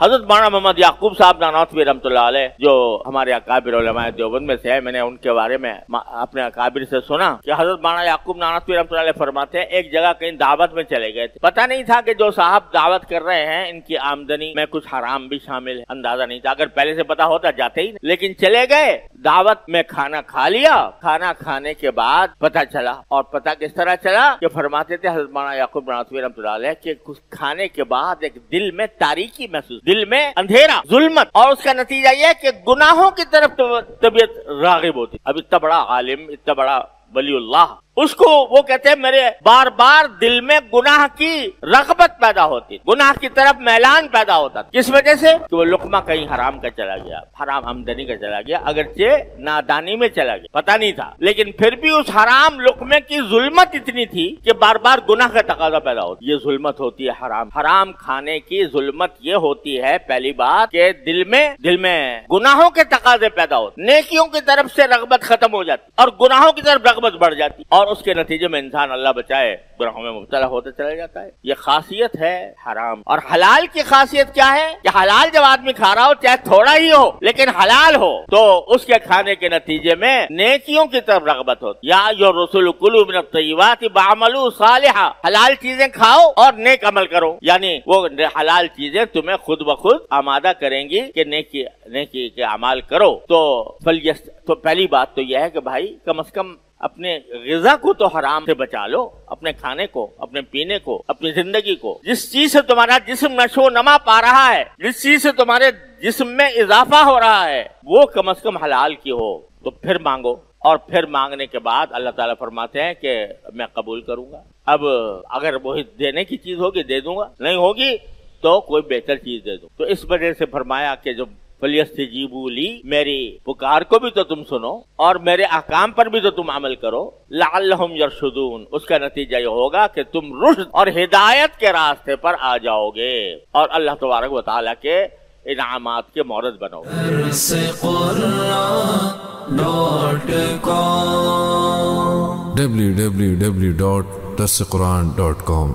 حضرت مولانا محمد یعقوب صاحب نانوتوی رحمتullah علیہ جو ہمارے اکابر علماء دیوبند میں سے ہیں، میں نے ان کے بارے میں اپنے اکابر سے سنا کہ حضرت مولانا یعقوب نانوتوی رحمتullah علیہ فرماتے ہیں ایک جگہ کہیں دعوت میں چلے گئے تھے، پتہ نہیں تھا کہ جو صاحب دعوت کر رہے ہیں ان کی آمدنی میں کچھ حرام بھی شامل ہے، اندازہ نہیں تھا، اگر پہلے سے پتا ہوتا جاتے ہی نہیں، لیکن چلے گئے، دعوت میں کھانا کھا لیا، کھانا کھانے کے بعد پتہ چلا، اور پتہ کس طرح چلا کہ فرماتے تھے حضرت مولانا یعقوب نانوتوی رحمتullah علیہ کہ کچھ کھانے کے بعد ایک دل میں تاریکی محسوس، دل میں اندھیرا، ظلمت، اور اس کا نتیجہ یہ کہ گناہوں کی طرف طبیعت راغب ہوتی۔ اب اتنا بڑا عالم، اتنا بڑا ولی اللہ، اس کو وہ کہتے ہیں میرے بار بار دل میں گناہ کی رغبت پیدا ہوتی، گناہ کی طرف میلان پیدا ہوتا، کس وجہ سے کہ وہ لقمہ کہیں حرام کا چلا گیا، حرام آمدنی کا چلا گیا، اگرچہ نادانی میں چلا گیا، پتہ نہیں تھا، لیکن پھر بھی اس حرام لقمے کی ظلمت اتنی تھی کہ بار بار گناہ کا تقاضا پیدا ہوتا۔ یہ ظلمت ہوتی ہے حرام کھانے کی ظلمت یہ ہوتی ہے پہلی بات کہ دل میں گناہوں کے تقاضے پیدا ہوتے، نیکیوں کی طرف سے رغبت ختم ہو جاتی اور گناہوں کی طرف رغبت بڑھ جاتی، اور اس کے نتیجے میں انسان اللہ بچائے گناہوں میں مبتلا ہوتے چلا جاتا ہے۔ یہ خاصیت ہے حرام۔ اور حلال کی خاصیت کیا ہے کہ حلال جب آدمی کھا رہا ہو چاہے تھوڑا ہی ہو لیکن حلال ہو تو اس کے کھانے کے نتیجے میں نیکیوں کی طرف رغبت ہوتی۔ یا ایھا الرسل کلوا من الطیبات واعملوا صالحا، حلال چیزیں کھاؤ اور نیک عمل کرو، یعنی وہ حلال چیزیں تمہیں خود بخود آمادہ کریں گی کہ نیکی کے اعمال کرو۔ تو پہلی بات تو یہ ہے کہ بھائی کم از کم اپنے غذا کو تو حرام سے بچا لو، اپنے کھانے کو، اپنے پینے کو، اپنی زندگی کو، جس چیز سے تمہارا جسم نشو و نما پا رہا ہے، جس چیز سے تمہارے جسم میں اضافہ ہو رہا ہے، وہ کم از کم حلال کی ہو، تو پھر مانگو، اور پھر مانگنے کے بعد اللہ تعالیٰ فرماتے ہیں کہ میں قبول کروں گا۔ اب اگر وہی دینے کی چیز ہوگی دے دوں گا، نہیں ہوگی تو کوئی بہتر چیز دے دوں۔ تو اس وجہ سے فرمایا کہ جو فَلْيَسْتَجِيبُوا لِي، میری پکار کو بھی تو تم سنو اور میرے احکام پر بھی تو تم عمل کرو، لَعَلَّهُمْ يَرْشُدُونَ، اس کا نتیجہ یہ ہوگا کہ تم رشد اور ہدایت کے راستے پر آ جاؤ گے اور اللہ تبارک و تعالیٰ کے انعامات کے مورد بنو گے۔ www.darsequran.com